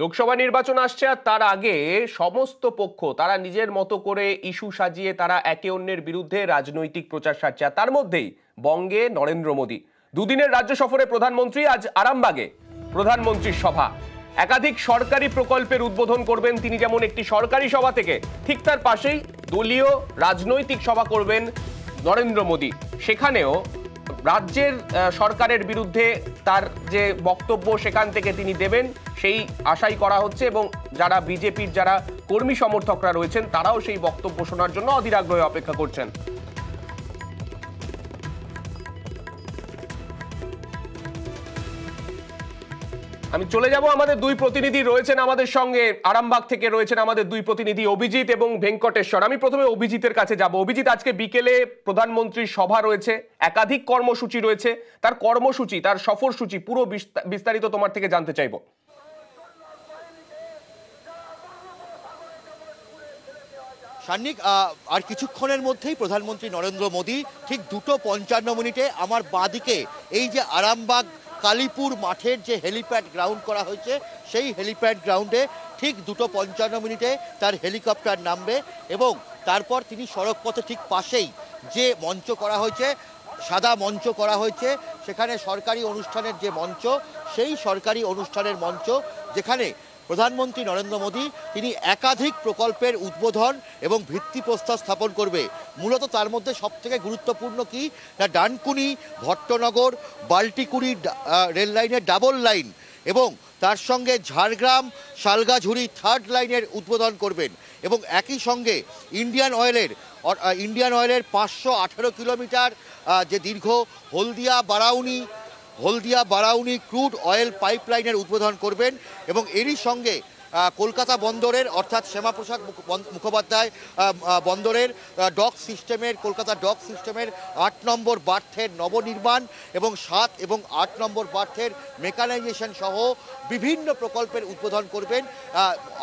লোকসভা নির্বাচন আসছে আর তার আগে সমস্ত পক্ষ তারা নিজের মতো করে ইস্যু সাজিয়ে তারা একে অন্যের বিরুদ্ধে রাজনৈতিক প্রচার সারছে। আর তার মধ্যেই বঙ্গে নরেন্দ্র মোদী দুদিনের রাজ্য সফরে প্রধানমন্ত্রী আজ আরামবাগে প্রধানমন্ত্রীর সভা, একাধিক সরকারি প্রকল্পের উদ্বোধন করবেন তিনি। যেমন একটি সরকারি সভা থেকে ঠিক তার পাশেই দলীয় রাজনৈতিক সভা করবেন নরেন্দ্র মোদী। সেখানেও রাজ্যের সরকারের বিরুদ্ধে তার যে বক্তব্য সেখান থেকে তিনি দেবেন সেই আশাই করা হচ্ছে, এবং যারা বিজেপির যারা কর্মী সমর্থকরা রয়েছেন তারাও সেই বক্তব্য শোনার জন্য অধীর আগ্রহে অপেক্ষা করছেন। আমি চলে যাব, আমাদের দুই প্রতিনিধি রয়েছেন আমাদের সঙ্গে, আরামবাগ থেকে রয়েছেন আমাদের দুই প্রতিনিধি অভিজিৎ এবং ভেঙ্কটেশ্বর। আমি প্রথমে অভিজিতের কাছে যাব। অভিজিৎ, আজকে বিকেলে প্রধানমন্ত্রীর সভা রয়েছে, একাধিক কর্মসূচি রয়েছে, তার কর্মসূচি তার সফরসূচি পুরো বিস্তারিত তোমার থেকে জানতে চাইবো। সান্নিক, আর কিছুক্ষণের মধ্যেই প্রধানমন্ত্রী নরেন্দ্র মোদী ঠিক 2:55 আমার বাঁদিকে এই যে আরামবাগ কালীপুর মাঠের যে হেলিপ্যাড গ্রাউন্ড করা হয়েছে সেই হেলিপ্যাড গ্রাউন্ডে ঠিক 2:55 তার হেলিকপ্টার নামবে এবং তারপর তিনি সড়ক পথে ঠিক পাশেই যে মঞ্চ করা হয়েছে, সাদা মঞ্চ করা হয়েছে, সেখানে সরকারি অনুষ্ঠানের যে মঞ্চ, সেই সরকারি অনুষ্ঠানের মঞ্চ যেখানে প্রধানমন্ত্রী নরেন্দ্র মোদী তিনি একাধিক প্রকল্পের উদ্বোধন এবং ভিত্তিপ্রস্তর স্থাপন করবে। মূলত তার মধ্যে সবথেকে গুরুত্বপূর্ণ কি না, ডানকুনি ভট্টনগর বাল্টিকুড়ি রেল লাইনের ডাবল লাইন এবং তার সঙ্গে ঝাড়গ্রাম শালগাঝুরি থার্ড লাইনের উদ্বোধন করবেন এবং একই সঙ্গে ইন্ডিয়ান অয়েলের 518 কিলোমিটার যে দীর্ঘ হলদিয়া বারাউনি ক্রুড অয়েল পাইপলাইনের উদ্বোধন করবেন এবং এরই সঙ্গে কলকাতা বন্দরের অর্থাৎ শ্যামাপ্রসাদ মুখোপাধ্যায় বন্দরের কলকাতা ডক সিস্টেমের 8 নম্বর বার্থের নবনির্মাণ এবং 7 এবং 8 নম্বর বার্থের মেকানাইজেশন সহ বিভিন্ন প্রকল্পের উদ্বোধন করবেন।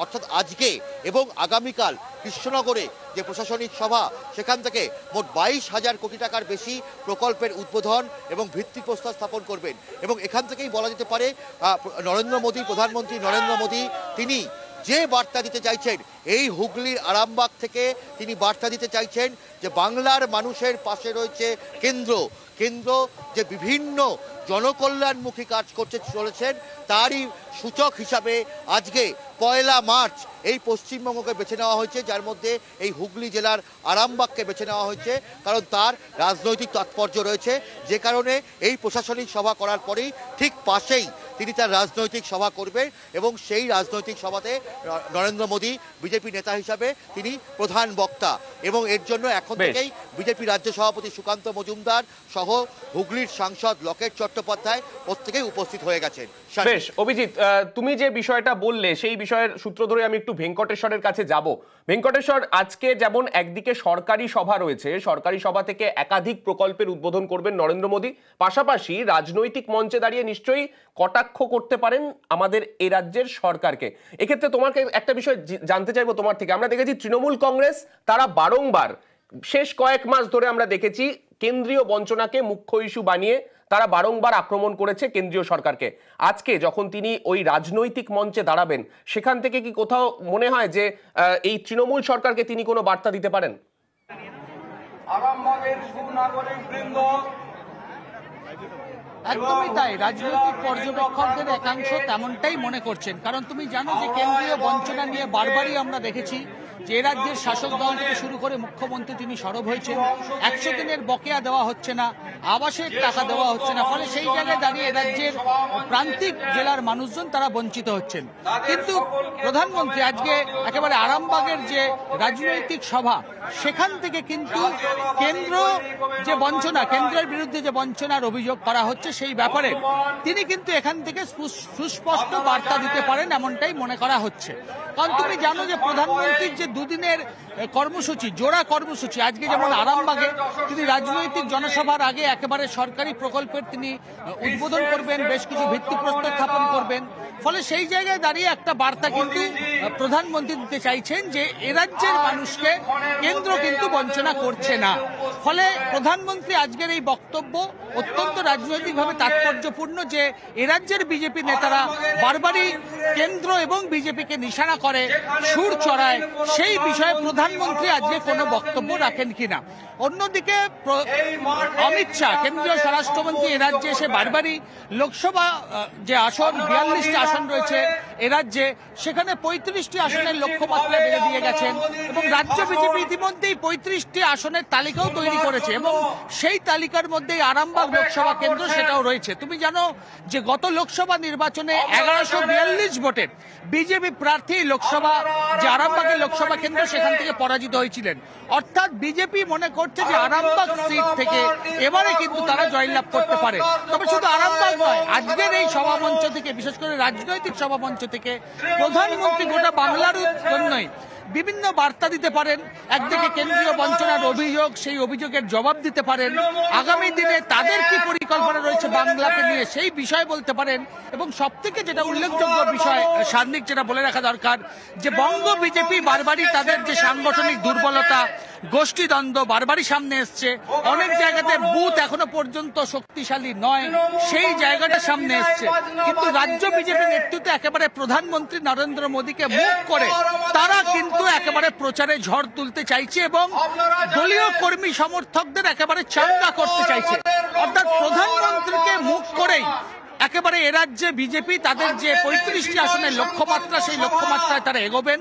অর্থাৎ আজকে এবং আগামীকাল কৃষ্ণনগরে যে প্রশাসনিক সভা, সেখান থেকে মোট 22,000 কোটি টাকার বেশি প্রকল্পের উদ্বোধন এবং ভিত্তিপ্রস্তর স্থাপন করবেন এবং এখান থেকেই বলা যেতে পারে প্রধানমন্ত্রী নরেন্দ্র মোদী তিনি যে বার্তা দিতে চাইছেন, এই হুগলির আরামবাগ থেকে তিনি বার্তা দিতে চাইছেন যে বাংলার মানুষের পাশে রয়েছে কেন্দ্র যে বিভিন্ন জনকল্যাণমুখী কাজ করতে চলেছেন, তারই সূচক হিসাবে আজকে 1 মার্চ এই পশ্চিমবঙ্গকে বেছে নেওয়া হয়েছে, যার মধ্যে এই হুগলি জেলার আরামবাগকে বেছে নেওয়া হয়েছে কারণ তার রাজনৈতিক তাৎপর্য রয়েছে, যে কারণে এই প্রশাসনিক সভা করার পরেই ঠিক পাশেই তিনি তার রাজনৈতিক সভা করবেন এবং সেই রাজনৈতিক সভাতে নরেন্দ্র মোদী বিজেপি নেতা হিসাবে তিনি প্রধান বক্তা এবং এর জন্য এখন থেকেই বিজেপি রাজ্য সভাপতি সুকান্ত মজুমদার সহ হুগলির সাংসদ লকেট চট্টোপাধ্যায় প্রত্যেকেই উপস্থিত হয়ে গেছেন। বেশ অভিজিৎ, তুমি যে বিষয়টা বললে সেই বিষয়ের সূত্র ধরে আমি একটু ভেঙ্কটেশ্বরের কাছে যাব। ভেঙ্কটেশ্বর, আজকে যেমন একদিকে সরকারি সভা রয়েছে, সরকারি সভা থেকে একাধিক প্রকল্পের উদ্বোধন করবেন নরেন্দ্র মোদী, পাশাপাশি রাজনৈতিক মঞ্চে দাঁড়িয়ে নিশ্চয়ই কটাক্ষ করতে পারেন আমাদের এই রাজ্যের সরকারকে। এক্ষেত্রে তোমাকে একটা বিষয় জানতে চাইবো তোমার থেকে। আমরা দেখেছি তৃণমূল কংগ্রেস তারা বারংবার শেষ কয়েক মাস ধরে আমরা দেখেছি কেন্দ্রীয় বঞ্চনাকে মুখ্য ইস্যু বানিয়ে তারা বারংবার আক্রমণ করেছে কেন্দ্রীয় সরকারকে। আজকে যখন তিনি ওই রাজনৈতিক মঞ্চে দাঁড়াবেন, সেখান থেকে কি কোথাও মনে হয় যে এই তৃণমূল সরকারকে তিনি কোনো বার্তা দিতে পারেন? একদমই তাই, রাজনৈতিক পর্যবেক্ষকদের একাংশ তেমনটাই মনে করছেন। কারণ তুমি জানো যে কেন্দ্রীয় বঞ্চনা নিয়ে বারবারই আমরা দেখেছি যে রাজ্যের শাসক দল থেকে শুরু করে মুখ্যমন্ত্রী তিনি সরব হয়েছেন, 100 দিনের বকেয়া দেওয়া হচ্ছে না, আবাসের টাকা দেওয়া হচ্ছে না, ফলে সেই জায়গায় দাঁড়িয়ে রাজ্যের প্রান্তিক জেলার মানুষজন তারা বঞ্চিত হচ্ছেন। কিন্তু প্রধানমন্ত্রী আজকে একেবারে আরামবাগের যে রাজনৈতিক সভা, সেখান থেকে কিন্তু কেন্দ্রের বিরুদ্ধে যে বঞ্চনার অভিযোগ করা হচ্ছে সেই ব্যাপারে তিনি কিন্তু এখান থেকে সুস্পষ্ট বার্তা দিতে পারেন এমনটাই মনে করা হচ্ছে। কারণ তুমি জানো যে প্রধানমন্ত্রীর যে দুদিনের কর্মসূচি, জোড়া কর্মসূচি, আজকে যেমন আরামবাগে তিনি রাজনৈতিক জনসভার আগে একেবারে সরকারি প্রকল্পের তিনি উদ্বোধন করবেন, বেশ কিছু ভিত্তিপ্রস্তর স্থাপন করবেন, ফলে সেই জায়গায় দাঁড়িয়ে একটা বার্তা কিন্তু প্রধানমন্ত্রী দিতে চাইছেন যে এ রাজ্যের মানুষকে কেন্দ্র কিন্তু বঞ্চনা করছে না। ফলে প্রধানমন্ত্রী আজকের এই বক্তব্য অত্যন্ত রাজনৈতিকভাবে তাৎপর্যপূর্ণ যে এ রাজ্যের বিজেপি নেতারা বারবারই কেন্দ্র এবং বিজেপিকে নিশানা করে সুর চড়ায়, সেই বিষয়ে প্রধানমন্ত্রী আজকে কোনো বক্তব্য রাখেন কিনা। অন্যদিকে অমিত শাহ কেন্দ্রীয় স্বরাষ্ট্রমন্ত্রী এ রাজ্যে এসে বারবারই লোকসভা যে আসন 42টি আসন রয়েছে এ রাজ্যে, সেখানে 35টি আসনের লক্ষ্যমাত্রা বেড়ে দিয়ে গেছেন এবং রাজ্য বিজেপি ইতিমধ্যেই 35টি আসনের তালিকাও তৈরি করেছে এবং সেই তালিকার মধ্যেই আরামবাগ লোকসভা কেন্দ্র সেটাও রয়েছে। তুমি জানো যে গত লোকসভা নির্বাচনে 1142 ভোটে বিজেপি প্রার্থী লোকসভা যে আরামবাগের লোকসভা কেন্দ্র সেখান থেকে পরাজিত হয়েছিলেন। অর্থাৎ বিজেপি মনে করছে যে আরামবাগ সিট থেকে এবারে কিন্তু তারা জয়লাভ করতে পারে। তবে শুধু আরামবাগ নয়, আজকের এই সভামঞ্চ থেকে, বিশেষ করে রাজনৈতিক সভামঞ্চ থেকে প্রধানমন্ত্রী গোটা বাংলার জন্যই বিভিন্ন বার্তা দিতে পারেন। একদিকে কেন্দ্রীয় বঞ্চনার অভিযোগ, সেই অভিযোগের জবাব দিতে পারেন। আগামী দিনে তাদের কি পরিকল্পনা রয়েছে বাংলাকে নিয়ে সেই বিষয় বলতে পারেন। এবং সব থেকে যেটা উল্লেখযোগ্য বিষয় সান্নিক যেটা বলে রাখা দরকার, যে বঙ্গ বিজেপি বারবারই তাদের যে সাংগঠনিক দুর্বলতা, গোষ্ঠীদ্বন্দ্ব বারবারই সামনে এসছে। অনেক জায়গাতে বুথ এখনো পর্যন্ত শক্তিশালী নয়, সেই জায়গাটা সামনে এসছে। কিন্তু রাজ্য বিজেপি নেতৃত্বে একেবারে প্রধানমন্ত্রী নরেন্দ্র মোদীকে মুখ করে তারা কিন্তু একেবারে প্রচারে ঝড় তুলতে চাইছে এবং দলীয় কর্মী সমর্থকদের একেবারে চাঙ্গা করতে চাইছে। অর্থাৎ প্রধানমন্ত্রীকে মুখ করেই একেবারে এ রাজ্যে বিজেপি তাদের যে 35টি আসনের লক্ষ্যমাত্রা, সেই লক্ষ্যমাত্রায় তারা এগোবেন।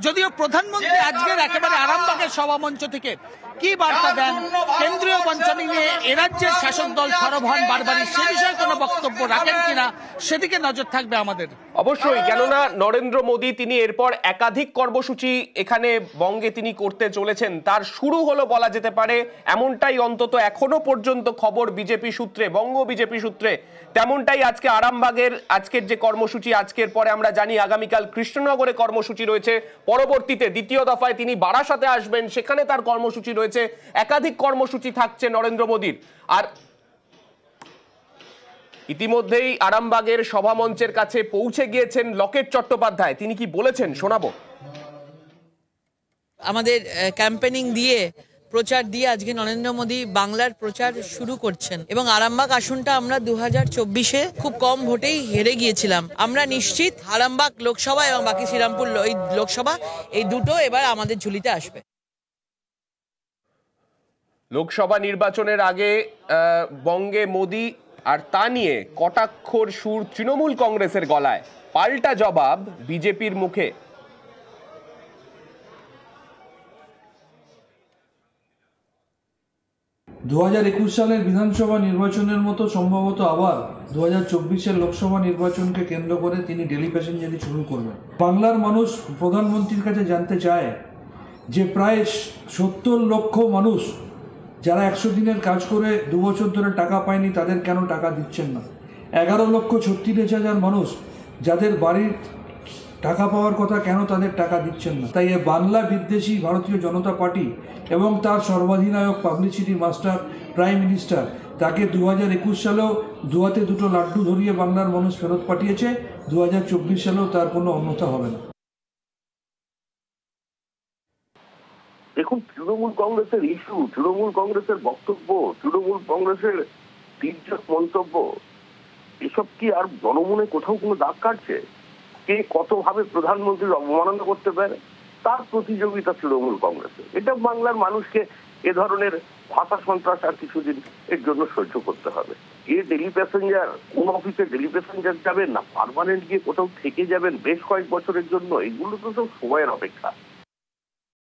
যদিও প্রধানমন্ত্রী আজকের একেবারে আরামবাগের সভামঞ্চ থেকে কি বার্তা দেন কেন্দ্রীয় বঞ্চনা নিয়ে এ রাজ্যের শাসক দল সরব হন বারবারই, সে বিষয়ে কোনো বক্তব্য রাখেন কিনা সেদিকে নজর থাকবে আমাদের। অবশ্যই, কেননা নরেন্দ্র মোদী তিনি এরপর একাধিক কর্মসূচি এখানে বঙ্গে তিনি করতে চলেছেন, তার শুরু হলো বলা যেতে পারে, এমনটাই অন্তত এখনো পর্যন্ত খবর বিজেপি সূত্রে, বঙ্গ বিজেপি সূত্রে। তেমনটাই আজকে আরামবাগের আজকের যে কর্মসূচি, আজকের পরে আমরা জানি আগামীকাল কৃষ্ণনগরে কর্মসূচি রয়েছে, পরবর্তীতে দ্বিতীয় দফায় তিনি বারাসাতে আসবেন, সেখানে তার কর্মসূচি রয়েছে, একাধিক কর্মসূচি থাকছে নরেন্দ্র মোদীর। আর ইতিমধ্যেই আরামবাগের সভামঞ্চের কাছে পৌঁছে গিয়েছেন লকেট চট্টোপাধ্যায়, তিনি কি বলেছেন শোনাবো। আমাদের ক্যাম্পেনিং দিয়ে, প্রচার দিয়ে আজকে নরেন্দ্র মোদী বাংলার প্রচার শুরু করছেন এবং আরামবাগ আসনটা আমরা 2024-এ খুব কম ভোটেই হেরে গিয়েছিলাম। আমরা নিশ্চিত আরামবাগ লোকসভা এবং বাকি শ্রীরামপুর এই লোকসভা, এই দুটো এবার আমাদের ঝুলিতে আসবে। লোকসভা নির্বাচনের আগে বঙ্গে মোদী, আর তা নিয়ে কটাক্ষর সুর তৃণমূল কংগ্রেসের গলায়, পাল্টা জবাব বিজেপির মুখে। 2021 সালের বিধানসভা নির্বাচনের মতো সম্ভবত আবার 2024-এর লোকসভা নির্বাচনকে কেন্দ্র করে তিনি ডেলি প্যাসেঞ্জারি শুরু করবেন। বাংলার মানুষ প্রধানমন্ত্রীর কাছে জানতে চায় যে প্রায় 70 লক্ষ মানুষ যারা 100 দিনের কাজ করে 2 বছর ধরে টাকা পায়নি, তাদের কেন টাকা দিচ্ছেন না? 11,36,000 মানুষ যাদের বাড়ির টাকা পাওয়ার কথা, কেন তাদের টাকা দিচ্ছেন না? তাই এ বাংলা বিদ্বেষী ভারতীয় জনতা পার্টি এবং তার সর্বাধিনায়ক পাবলিসিটি মাস্টার প্রাইম মিনিস্টার তাকে 2021 সালেও দুয়াতে দুটো লাড্ডু ধরিয়ে বাংলার মানুষ ফেরত পাঠিয়েছে। 2024 সালেও তার কোনো অন্যথা হবে না। দেখুন, তৃণমূল কংগ্রেসের ইস্যু, তৃণমূল কংগ্রেসের বক্তব্য, তৃণমূল কংগ্রেসের তির্যক মন্তব্য, এসব কি আর জনমনে কোথাও কোনো দাগ কাটছে? কে কতভাবে প্রধানমন্ত্রীর অবমাননা করতে পারে তার প্রতিযোগিতা তৃণমূল কংগ্রেসের। এটা বাংলার মানুষকে এ ধরনের ভাষা সন্ত্রাস আর কিছুদিন এর জন্য সহ্য করতে হবে। এ ডেলি প্যাসেঞ্জার, কোন অফিসে ডেলি প্যাসেঞ্জার যাবেন না পার্মানেন্ট গিয়ে কোথাও থেকে যাবেন বেশ কয়েক বছরের জন্য, এগুলো তো সব সময়ের অপেক্ষা।